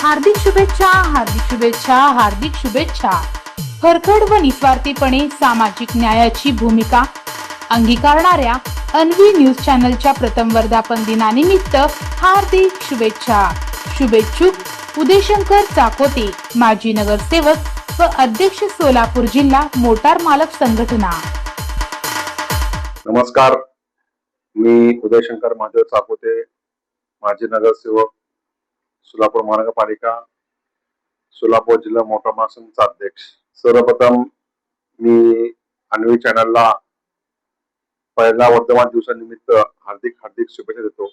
हार्दिक शुभेच्छा, हार्दिक शुभेच्छा, हार्दिक शुभेच्छा। फरकड व निस्वार्थीपणे सामाजिक न्यायाची भूमिका अंगीकारणाऱ्या अन्वी न्यूज चॅनलच्या प्रथम वर्धापन दिनानिमित्त हार्दिक शुभेच्छा। शुभेच्छुक उदयशंकर चाकोते, माजी नगरसेवक व अध्यक्ष सोलापूर जिल्हा मोटार मालक संघटना। नमस्कार, मी उदयशंकर महादेव चाकोते, माजी नगरसेवक, सोलापूर महानगरपालिका, सोलापूर जिल्हा मोटार मालक संघाचा अध्यक्ष। सर्वप्रथम मी अन्वी चॅनलला पहिला वर्धमान दिवसानिमित्त हार्दिक शुभेच्छा देतो।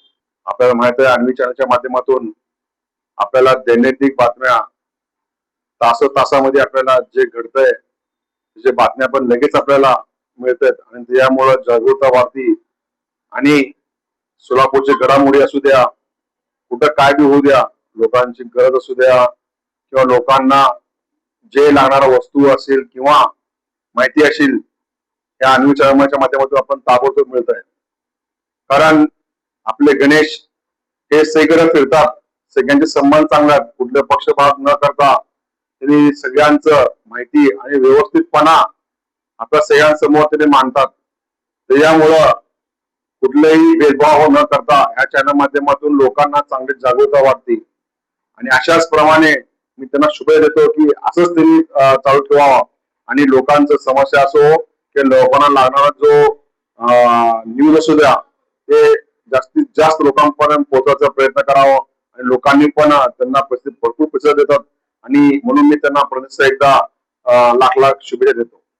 आपल्याला माहित आहे, अन्वी चॅनलच्या माध्यमातून आपल्याला दैनंदिन बातम्या तासामध्ये आपल्याला जे घडतंय त्याच्या बातम्या पण लगेच आपल्याला मिळतात आणि त्यामुळे जागरूकता वाढती आणि सोलापूरची घडामोडी असू द्या, कुठं काय बी होऊ द्या, लोकांची गरज असू द्या किंवा लोकांना जे लागणारा वस्तू असेल किंवा माहिती असेल, या अन्वी चॅनलच्या माध्यमातून आपण ताबडतोब मिळत आहे। कारण आपले गणेश हे सगळीकडे फिरतात, सगळ्यांचे संबंध चांगले आहेत, कुठले पक्षपात न करता त्यांनी सगळ्यांचं माहिती आणि व्यवस्थितपणा आपल्या सगळ्यांसमोर त्यांनी मांडतात। त्याच्यामुळं कुठलेही भेदभाव न करता या चॅनल माध्यमातून लोकांना चांगली जागरूकता वाटते आणि अशाच प्रमाणे मी त्यांना शुभेच्छा देतो की असंच त्यांनी चालू ठेवावं आणि लोकांचं समस्या असो की लोकांना लागणारा जो न्यूज असू द्या ते जास्तीत जास्त लोकांपर्यंत पोहोचवायचा प्रयत्न करावा आणि लोकांनी पण त्यांना भरपूर प्रतिसाद देतात आणि म्हणून मी त्यांना पुन्हा एकदा लाख शुभेच्छा देतो।